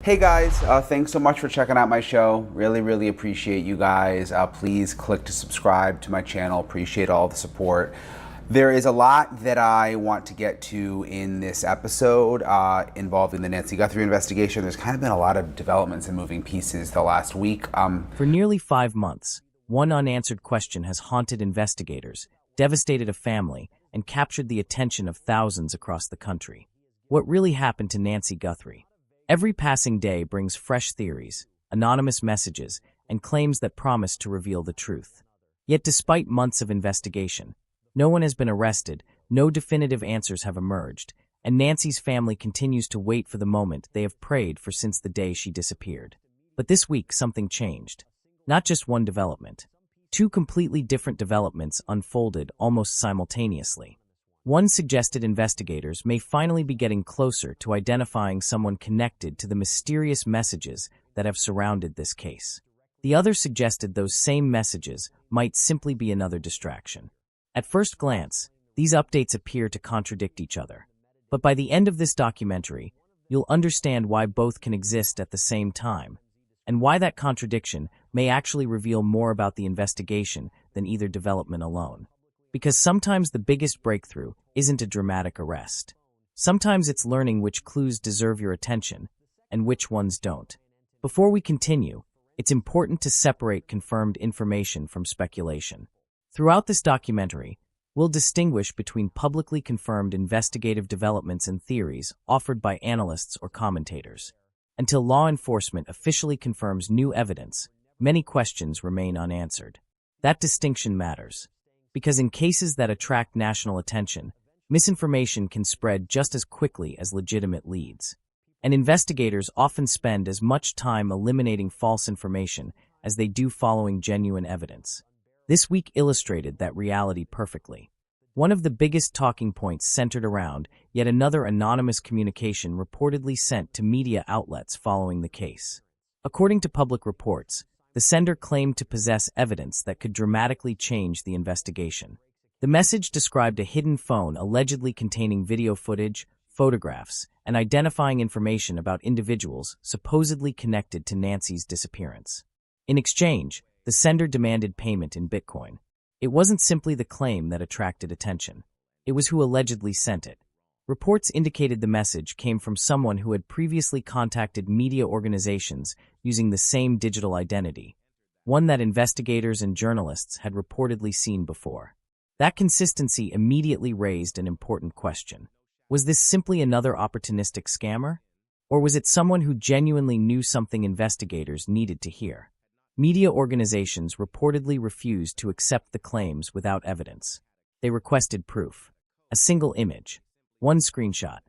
Hey guys, thanks so much for checking out my show. Really appreciate you guys. Please click to subscribe to my channel. Appreciate all the support. There is a lot that I want to get to in this episode involving the Nancy Guthrie investigation. There's kind of been a lot of developments and moving pieces the last week. For nearly 5 months, one unanswered question has haunted investigators, devastated a family, and captured the attention of thousands across the country. What really happened to Nancy Guthrie? Every passing day brings fresh theories, anonymous messages, and claims that promise to reveal the truth. Yet despite months of investigation, no one has been arrested, no definitive answers have emerged, and Nancy's family continues to wait for the moment they have prayed for since the day she disappeared. But this week something changed. Not just one development. 2 completely different developments unfolded almost simultaneously. One suggested investigators may finally be getting closer to identifying someone connected to the mysterious messages that have surrounded this case. The other suggested those same messages might simply be another distraction. At first glance, these updates appear to contradict each other. But by the end of this documentary, you'll understand why both can exist at the same time, and why that contradiction may actually reveal more about the investigation than either development alone. Because sometimes the biggest breakthrough isn't a dramatic arrest. Sometimes it's learning which clues deserve your attention and which ones don't. Before we continue, it's important to separate confirmed information from speculation. Throughout this documentary, we'll distinguish between publicly confirmed investigative developments and theories offered by analysts or commentators. Until law enforcement officially confirms new evidence, many questions remain unanswered. That distinction matters, because in cases that attract national attention, misinformation can spread just as quickly as legitimate leads. And investigators often spend as much time eliminating false information as they do following genuine evidence. This week illustrated that reality perfectly. One of the biggest talking points centered around yet another anonymous communication reportedly sent to media outlets following the case. According to public reports, the sender claimed to possess evidence that could dramatically change the investigation. The message described a hidden phone allegedly containing video footage, photographs, and identifying information about individuals supposedly connected to Nancy's disappearance. In exchange, the sender demanded payment in Bitcoin. It wasn't simply the claim that attracted attention. It was who allegedly sent it. Reports indicated the message came from someone who had previously contacted media organizations using the same digital identity, one that investigators and journalists had reportedly seen before. That consistency immediately raised an important question. Was this simply another opportunistic scammer? Or was it someone who genuinely knew something investigators needed to hear? Media organizations reportedly refused to accept the claims without evidence. They requested proof. A single image. One screenshot.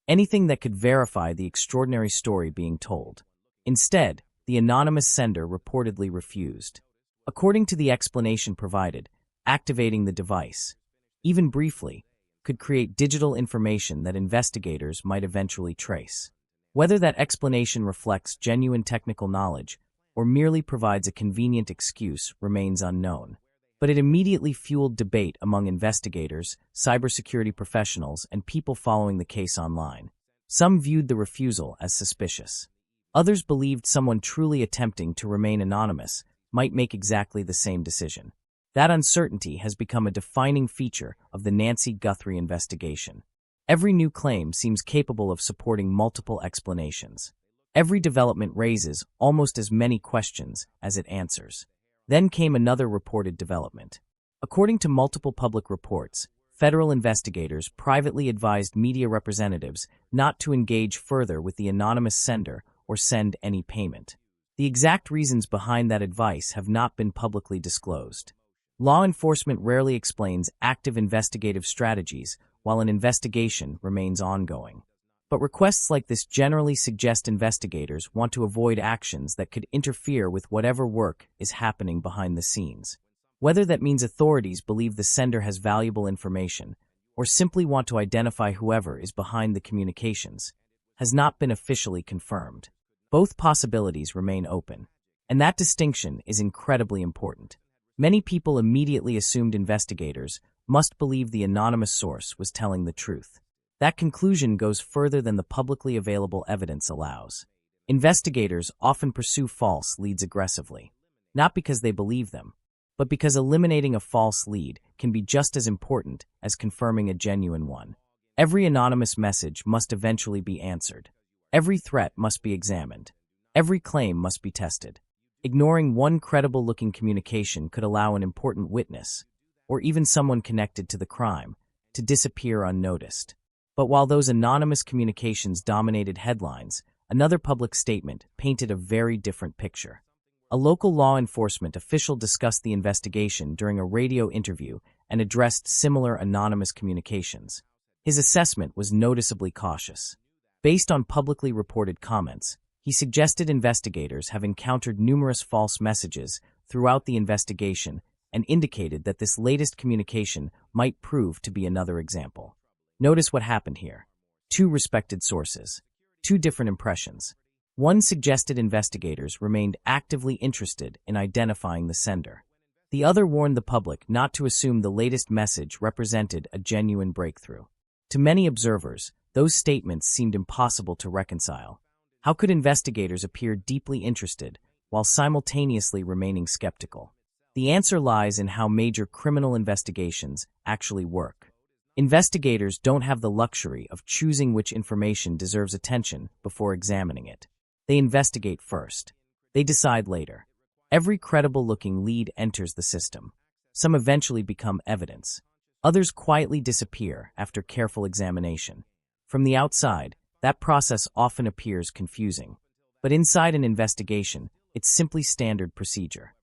Anything that could verify the extraordinary story being told. Instead, the anonymous sender reportedly refused. According to the explanation provided, activating the device, even briefly, could create digital information that investigators might eventually trace. Whether that explanation reflects genuine technical knowledge or merely provides a convenient excuse remains unknown. But it immediately fueled debate among investigators, cybersecurity professionals, and people following the case online. Some viewed the refusal as suspicious. Others believed someone truly attempting to remain anonymous might make exactly the same decision. That uncertainty has become a defining feature of the Nancy Guthrie investigation. Every new claim seems capable of supporting multiple explanations. Every development raises almost as many questions as it answers. Then came another reported development. According to multiple public reports, federal investigators privately advised media representatives not to engage further with the anonymous sender or send any payment. The exact reasons behind that advice have not been publicly disclosed. Law enforcement rarely explains active investigative strategies while an investigation remains ongoing. But requests like this generally suggest investigators want to avoid actions that could interfere with whatever work is happening behind the scenes. Whether that means authorities believe the sender has valuable information or simply want to identify whoever is behind the communications has not been officially confirmed. Both possibilities remain open, and that distinction is incredibly important. Many people immediately assumed investigators must believe the anonymous source was telling the truth. That conclusion goes further than the publicly available evidence allows. Investigators often pursue false leads aggressively, not because they believe them, but because eliminating a false lead can be just as important as confirming a genuine one. Every anonymous message must eventually be answered. Every threat must be examined. Every claim must be tested. Ignoring one credible-looking communication could allow an important witness, or even someone connected to the crime, to disappear unnoticed. But while those anonymous communications dominated headlines, another public statement painted a very different picture. A local law enforcement official discussed the investigation during a radio interview and addressed similar anonymous communications. His assessment was noticeably cautious. Based on publicly reported comments, he suggested investigators have encountered numerous false messages throughout the investigation and indicated that this latest communication might prove to be another example. Notice what happened here. Two respected sources. Two different impressions. One suggested investigators remained actively interested in identifying the sender. The other warned the public not to assume the latest message represented a genuine breakthrough. To many observers, those statements seemed impossible to reconcile. How could investigators appear deeply interested while simultaneously remaining skeptical? The answer lies in how major criminal investigations actually work. Investigators don't have the luxury of choosing which information deserves attention before examining it. They investigate first. They decide later. Every credible-looking lead enters the system. Some eventually become evidence. Others quietly disappear after careful examination. From the outside, that process often appears confusing. But inside an investigation, it's simply standard procedure.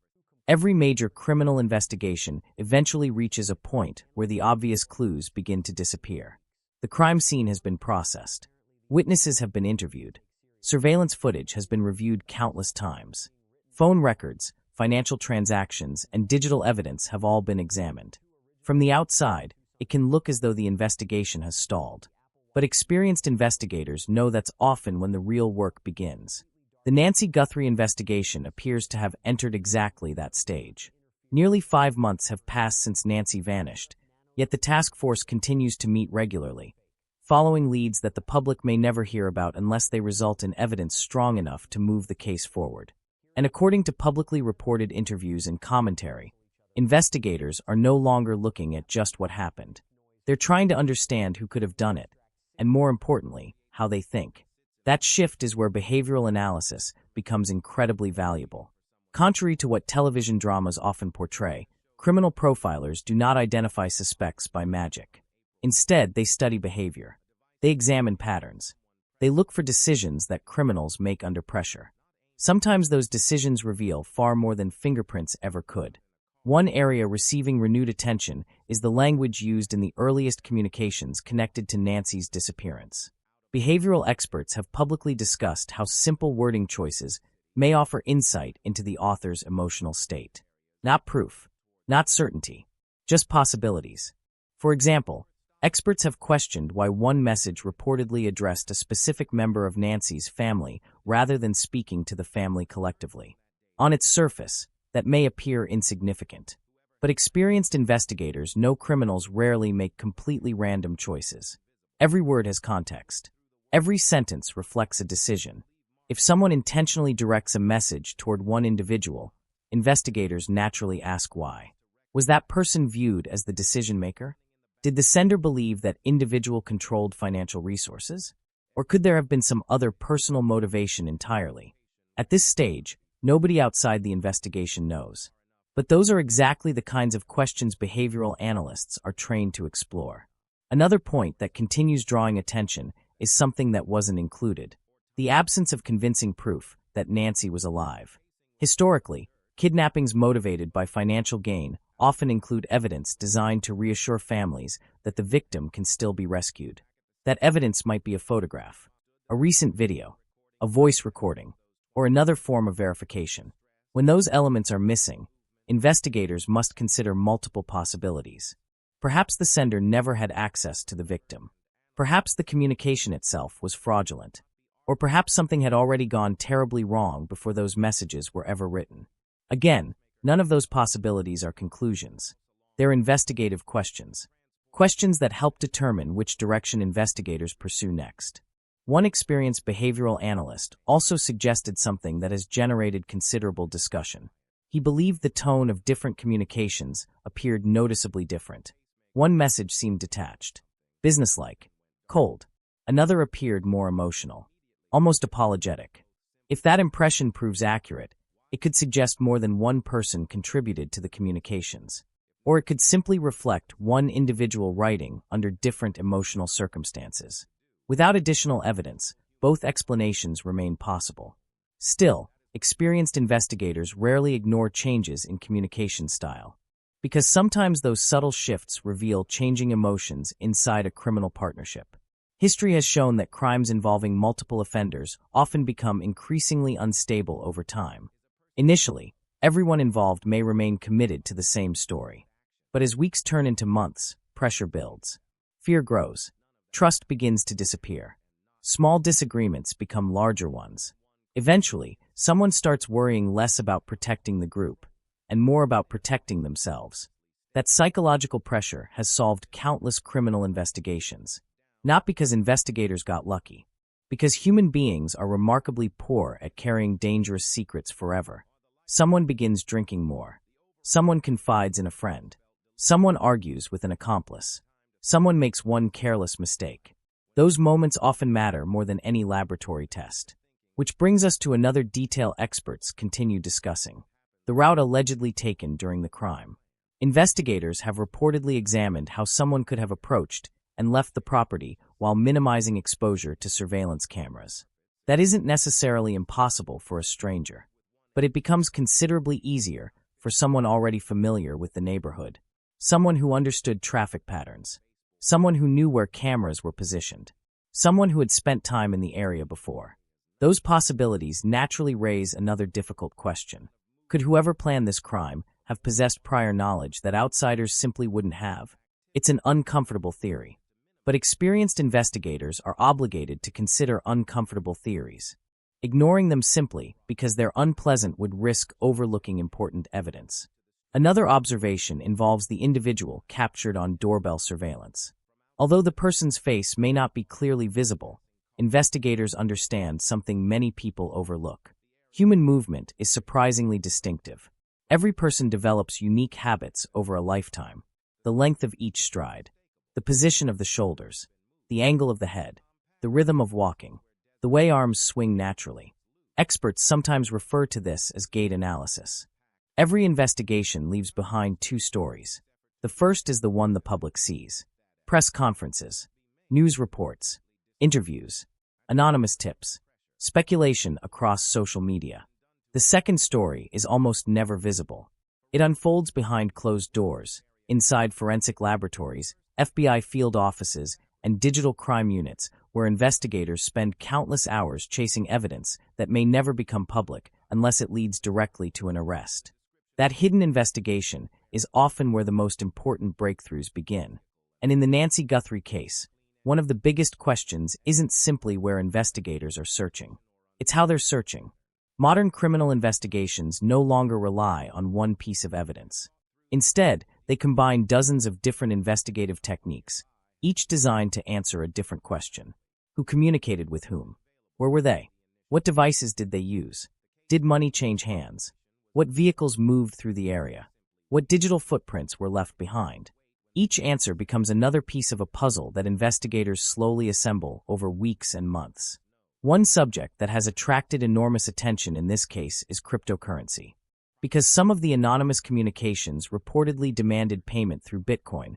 Every major criminal investigation eventually reaches a point where the obvious clues begin to disappear. The crime scene has been processed. Witnesses have been interviewed. Surveillance footage has been reviewed countless times. Phone records, financial transactions, and digital evidence have all been examined. From the outside, it can look as though the investigation has stalled. But experienced investigators know that's often when the real work begins. The Nancy Guthrie investigation appears to have entered exactly that stage. Nearly 5 months have passed since Nancy vanished, yet the task force continues to meet regularly, following leads that the public may never hear about unless they result in evidence strong enough to move the case forward. And according to publicly reported interviews and commentary, investigators are no longer looking at just what happened. They're trying to understand who could have done it, and more importantly, how they think. That shift is where behavioral analysis becomes incredibly valuable. Contrary to what television dramas often portray, criminal profilers do not identify suspects by magic. Instead, they study behavior. They examine patterns. They look for decisions that criminals make under pressure. Sometimes those decisions reveal far more than fingerprints ever could. One area receiving renewed attention is the language used in the earliest communications connected to Nancy's disappearance. Behavioral experts have publicly discussed how simple wording choices may offer insight into the author's emotional state. Not proof, not certainty, just possibilities. For example, experts have questioned why one message reportedly addressed a specific member of Nancy's family rather than speaking to the family collectively. On its surface, that may appear insignificant. But experienced investigators know criminals rarely make completely random choices. Every word has context. Every sentence reflects a decision. If someone intentionally directs a message toward one individual, investigators naturally ask why. Was that person viewed as the decision-maker? Did the sender believe that individual controlled financial resources? Or could there have been some other personal motivation entirely? At this stage, nobody outside the investigation knows. But those are exactly the kinds of questions behavioral analysts are trained to explore. Another point that continues drawing attention is something that wasn't included: the absence of convincing proof that Nancy was alive. Historically, kidnappings motivated by financial gain often include evidence designed to reassure families that the victim can still be rescued. That evidence might be a photograph, a recent video, a voice recording, or another form of verification. When those elements are missing, investigators must consider multiple possibilities. Perhaps the sender never had access to the victim. Perhaps the communication itself was fraudulent. Or perhaps something had already gone terribly wrong before those messages were ever written. Again, none of those possibilities are conclusions. They're investigative questions. Questions that help determine which direction investigators pursue next. One experienced behavioral analyst also suggested something that has generated considerable discussion. He believed the tone of different communications appeared noticeably different. One message seemed detached, businesslike, cold. Another appeared more emotional, almost apologetic. If that impression proves accurate, it could suggest more than one person contributed to the communications. Or it could simply reflect one individual writing under different emotional circumstances. Without additional evidence, both explanations remain possible. Still, experienced investigators rarely ignore changes in communication style, because sometimes those subtle shifts reveal changing emotions inside a criminal partnership. History has shown that crimes involving multiple offenders often become increasingly unstable over time. Initially, everyone involved may remain committed to the same story. But as weeks turn into months, pressure builds. Fear grows. Trust begins to disappear. Small disagreements become larger ones. Eventually, someone starts worrying less about protecting the group and more about protecting themselves. That psychological pressure has solved countless criminal investigations. Not because investigators got lucky, because human beings are remarkably poor at carrying dangerous secrets forever. Someone begins drinking more. Someone confides in a friend. Someone argues with an accomplice. Someone makes one careless mistake. Those moments often matter more than any laboratory test. Which brings us to another detail experts continue discussing: the route allegedly taken during the crime. Investigators have reportedly examined how someone could have approached and left the property while minimizing exposure to surveillance cameras. That isn't necessarily impossible for a stranger, but it becomes considerably easier for someone already familiar with the neighborhood, someone who understood traffic patterns, someone who knew where cameras were positioned, someone who had spent time in the area before. Those possibilities naturally raise another difficult question. Could whoever planned this crime have possessed prior knowledge that outsiders simply wouldn't have? It's an uncomfortable theory. But experienced investigators are obligated to consider uncomfortable theories. Ignoring them simply because they're unpleasant would risk overlooking important evidence. Another observation involves the individual captured on doorbell surveillance. Although the person's face may not be clearly visible, investigators understand something many people overlook. Human movement is surprisingly distinctive. Every person develops unique habits over a lifetime: the length of each stride, the position of the shoulders, the angle of the head, the rhythm of walking, the way arms swing naturally. Experts sometimes refer to this as gait analysis. Every investigation leaves behind two stories. The first is the one the public sees: press conferences, news reports, interviews, anonymous tips, speculation across social media. The second story is almost never visible. It unfolds behind closed doors, inside forensic laboratories, FBI field offices, and digital crime units, where investigators spend countless hours chasing evidence that may never become public unless it leads directly to an arrest. That hidden investigation is often where the most important breakthroughs begin. And in the Nancy Guthrie case, one of the biggest questions isn't simply where investigators are searching. It's how they're searching. Modern criminal investigations no longer rely on one piece of evidence. Instead, they combine dozens of different investigative techniques, each designed to answer a different question. Who communicated with whom? Where were they? What devices did they use? Did money change hands? What vehicles moved through the area? What digital footprints were left behind? Each answer becomes another piece of a puzzle that investigators slowly assemble over weeks and months. One subject that has attracted enormous attention in this case is cryptocurrency. Because some of the anonymous communications reportedly demanded payment through Bitcoin,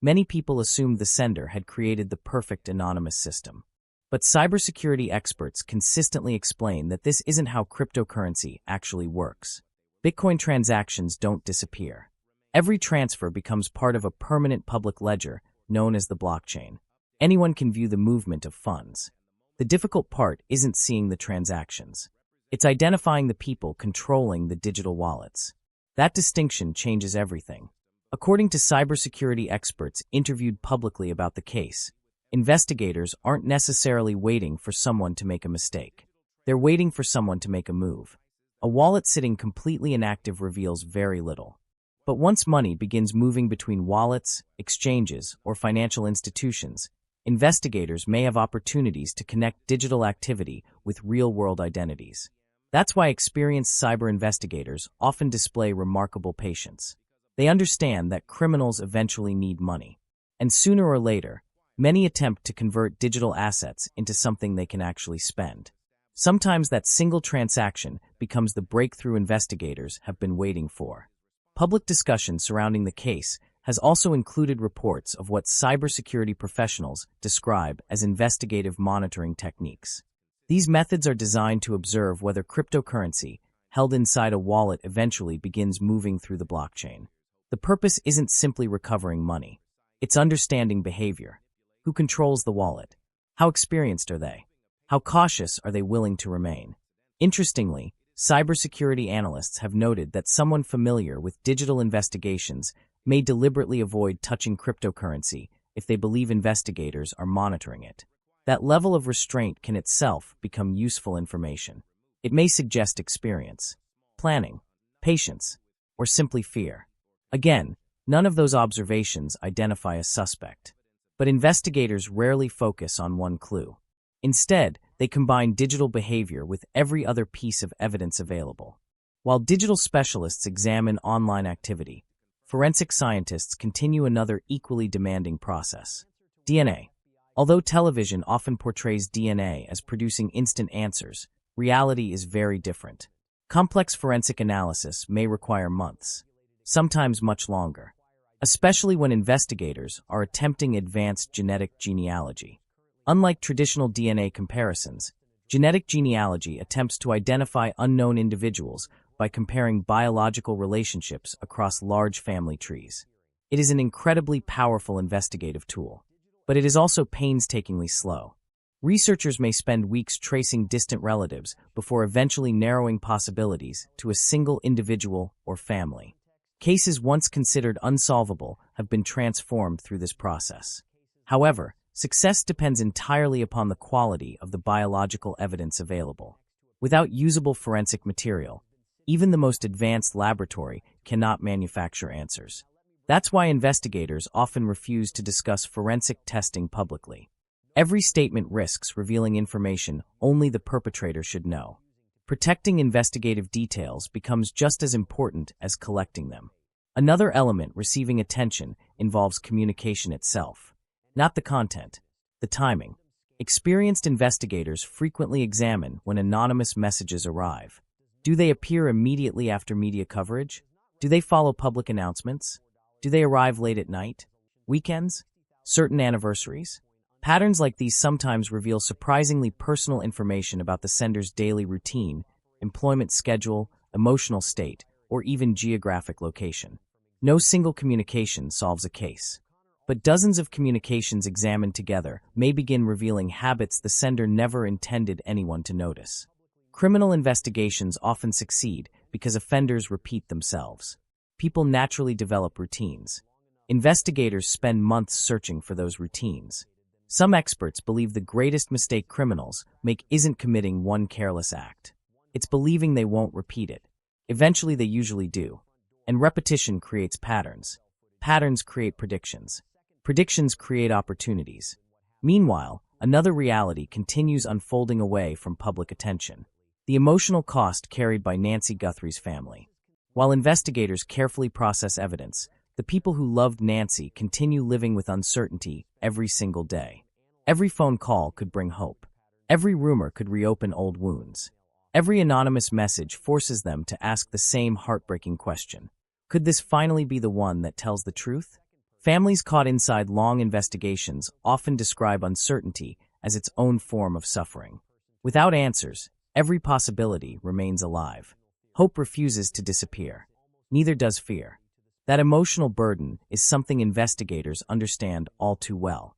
many people assumed the sender had created the perfect anonymous system. But cybersecurity experts consistently explain that this isn't how cryptocurrency actually works. Bitcoin transactions don't disappear. Every transfer becomes part of a permanent public ledger known as the blockchain. Anyone can view the movement of funds. The difficult part isn't seeing the transactions. It's identifying the people controlling the digital wallets. That distinction changes everything. According to cybersecurity experts interviewed publicly about the case, investigators aren't necessarily waiting for someone to make a mistake. They're waiting for someone to make a move. A wallet sitting completely inactive reveals very little. But once money begins moving between wallets, exchanges, or financial institutions, investigators may have opportunities to connect digital activity with real-world identities. That's why experienced cyber investigators often display remarkable patience. They understand that criminals eventually need money, and sooner or later, many attempt to convert digital assets into something they can actually spend. Sometimes that single transaction becomes the breakthrough investigators have been waiting for. Public discussion surrounding the case has also included reports of what cybersecurity professionals describe as investigative monitoring techniques. These methods are designed to observe whether cryptocurrency held inside a wallet eventually begins moving through the blockchain. The purpose isn't simply recovering money. It's understanding behavior. Who controls the wallet? How experienced are they? How cautious are they willing to remain? Interestingly, cybersecurity analysts have noted that someone familiar with digital investigations may deliberately avoid touching cryptocurrency if they believe investigators are monitoring it. That level of restraint can itself become useful information. It may suggest experience, planning, patience, or simply fear. Again, none of those observations identify a suspect. But investigators rarely focus on one clue. Instead, they combine digital behavior with every other piece of evidence available. While digital specialists examine online activity, forensic scientists continue another equally demanding process: DNA. Although television often portrays DNA as producing instant answers, reality is very different. Complex forensic analysis may require months, sometimes much longer, especially when investigators are attempting advanced genetic genealogy. Unlike traditional DNA comparisons, genetic genealogy attempts to identify unknown individuals by comparing biological relationships across large family trees. It is an incredibly powerful investigative tool, but it is also painstakingly slow. Researchers may spend weeks tracing distant relatives before eventually narrowing possibilities to a single individual or family. Cases once considered unsolvable have been transformed through this process. However, success depends entirely upon the quality of the biological evidence available. Without usable forensic material, even the most advanced laboratory cannot manufacture answers. That's why investigators often refuse to discuss forensic testing publicly. Every statement risks revealing information only the perpetrator should know. Protecting investigative details becomes just as important as collecting them. Another element receiving attention involves communication itself, not the content, the timing. Experienced investigators frequently examine when anonymous messages arrive. Do they appear immediately after media coverage? Do they follow public announcements? Do they arrive late at night? Weekends? Certain anniversaries? Patterns like these sometimes reveal surprisingly personal information about the sender's daily routine, employment schedule, emotional state, or even geographic location. No single communication solves a case, but dozens of communications examined together may begin revealing habits the sender never intended anyone to notice. Criminal investigations often succeed because offenders repeat themselves. People naturally develop routines. Investigators spend months searching for those routines. Some experts believe the greatest mistake criminals make isn't committing one careless act. It's believing they won't repeat it. Eventually they usually do. And repetition creates patterns. Patterns create predictions. Predictions create opportunities. Meanwhile, another reality continues unfolding away from public attention: the emotional cost carried by Nancy Guthrie's family. While investigators carefully process evidence, the people who loved Nancy continue living with uncertainty every single day. Every phone call could bring hope. Every rumor could reopen old wounds. Every anonymous message forces them to ask the same heartbreaking question: could this finally be the one that tells the truth? Families caught inside long investigations often describe uncertainty as its own form of suffering. Without answers, every possibility remains alive. Hope refuses to disappear. Neither does fear. That emotional burden is something investigators understand all too well.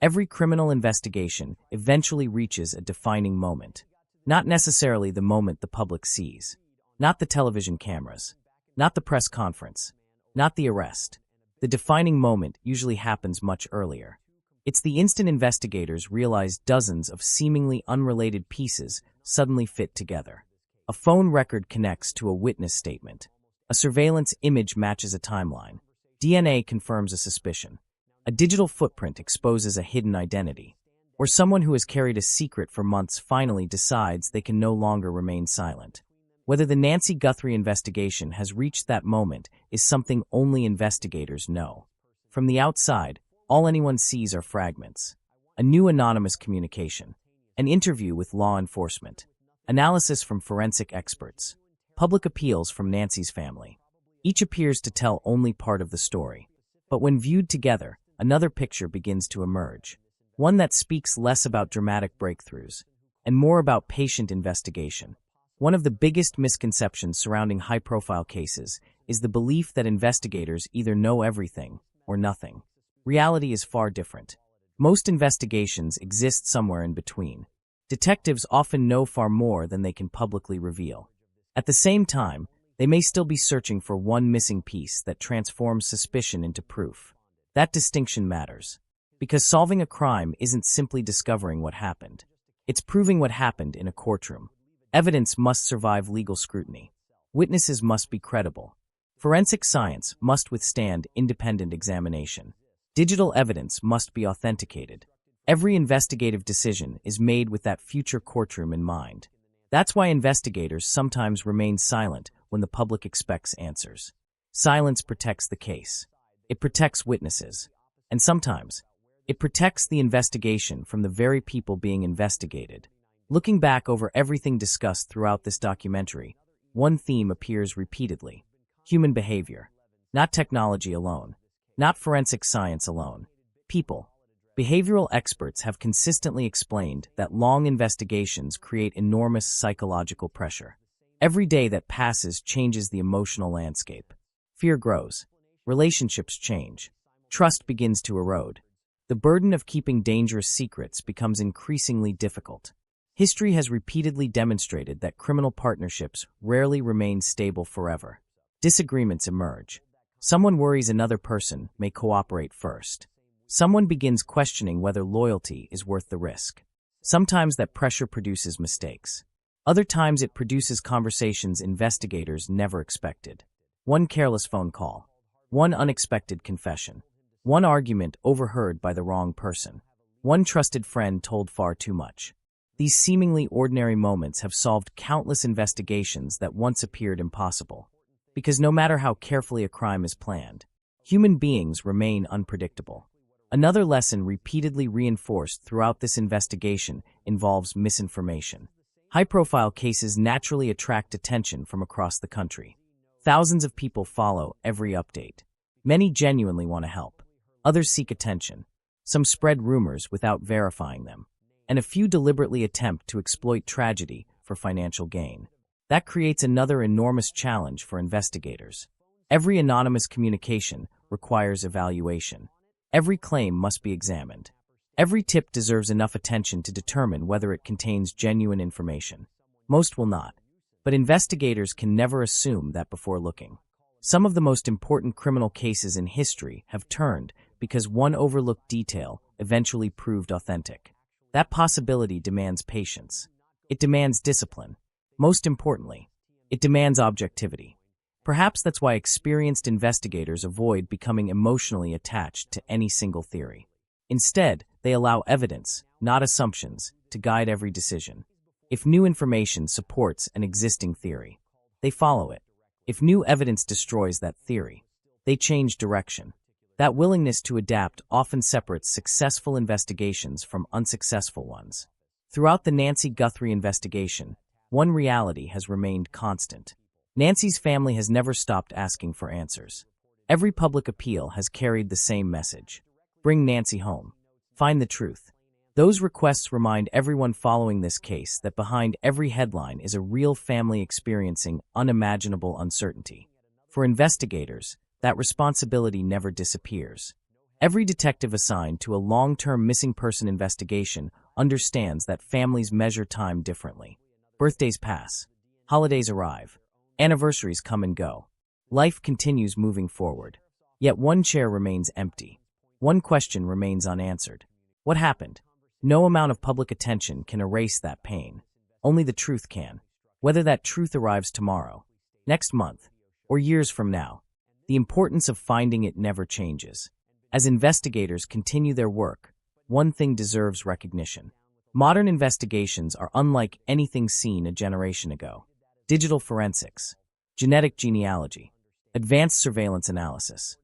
Every criminal investigation eventually reaches a defining moment. Not necessarily the moment the public sees. Not the television cameras. Not the press conference. Not the arrest. The defining moment usually happens much earlier. It's the instant investigators realize dozens of seemingly unrelated pieces suddenly fit together. A phone record connects to a witness statement. A surveillance image matches a timeline. DNA confirms a suspicion. A digital footprint exposes a hidden identity, or someone who has carried a secret for months finally decides they can no longer remain silent. Whether the Nancy Guthrie investigation has reached that moment is something only investigators know. From the outside, all anyone sees are fragments. A new anonymous communication, an interview with law enforcement, analysis from forensic experts, public appeals from Nancy's family. Each appears to tell only part of the story. But when viewed together, another picture begins to emerge. One that speaks less about dramatic breakthroughs and more about patient investigation. One of the biggest misconceptions surrounding high-profile cases is the belief that investigators either know everything or nothing. Reality is far different. Most investigations exist somewhere in between. Detectives often know far more than they can publicly reveal. At the same time, they may still be searching for one missing piece that transforms suspicion into proof. That distinction matters, because solving a crime isn't simply discovering what happened. It's proving what happened in a courtroom. Evidence must survive legal scrutiny. Witnesses must be credible. Forensic science must withstand independent examination. Digital evidence must be authenticated. Every investigative decision is made with that future courtroom in mind. That's why investigators sometimes remain silent when the public expects answers. Silence protects the case. It protects witnesses. And sometimes, it protects the investigation from the very people being investigated. Looking back over everything discussed throughout this documentary, one theme appears repeatedly: human behavior. Not technology alone. Not forensic science alone. People. Behavioral experts have consistently explained that long investigations create enormous psychological pressure. Every day that passes changes the emotional landscape. Fear grows. Relationships change. Trust begins to erode. The burden of keeping dangerous secrets becomes increasingly difficult. History has repeatedly demonstrated that criminal partnerships rarely remain stable forever. Disagreements emerge. Someone worries another person may cooperate first. Someone begins questioning whether loyalty is worth the risk. Sometimes that pressure produces mistakes. Other times it produces conversations investigators never expected. One careless phone call. One unexpected confession. One argument overheard by the wrong person. One trusted friend told far too much. These seemingly ordinary moments have solved countless investigations that once appeared impossible. Because no matter how carefully a crime is planned, human beings remain unpredictable. Another lesson repeatedly reinforced throughout this investigation involves misinformation. High-profile cases naturally attract attention from across the country. Thousands of people follow every update. Many genuinely want to help. Others seek attention. Some spread rumors without verifying them. And a few deliberately attempt to exploit tragedy for financial gain. That creates another enormous challenge for investigators. Every anonymous communication requires evaluation. Every claim must be examined. Every tip deserves enough attention to determine whether it contains genuine information. Most will not, but investigators can never assume that before looking. Some of the most important criminal cases in history have turned because one overlooked detail eventually proved authentic. That possibility demands patience. It demands discipline. Most importantly, it demands objectivity. Perhaps that's why experienced investigators avoid becoming emotionally attached to any single theory. Instead, they allow evidence, not assumptions, to guide every decision. If new information supports an existing theory, they follow it. If new evidence destroys that theory, they change direction. That willingness to adapt often separates successful investigations from unsuccessful ones. Throughout the Nancy Guthrie investigation, one reality has remained constant. Nancy's family has never stopped asking for answers. Every public appeal has carried the same message: bring Nancy home. Find the truth. Those requests remind everyone following this case that behind every headline is a real family experiencing unimaginable uncertainty. For investigators, that responsibility never disappears. Every detective assigned to a long-term missing person investigation understands that families measure time differently. Birthdays pass. Holidays arrive. Anniversaries come and go. Life continues moving forward. Yet one chair remains empty. One question remains unanswered. What happened? No amount of public attention can erase that pain. Only the truth can. Whether that truth arrives tomorrow, next month, or years from now, the importance of finding it never changes. As investigators continue their work, one thing deserves recognition. Modern investigations are unlike anything seen a generation ago. Digital forensics, genetic genealogy, advanced surveillance analysis.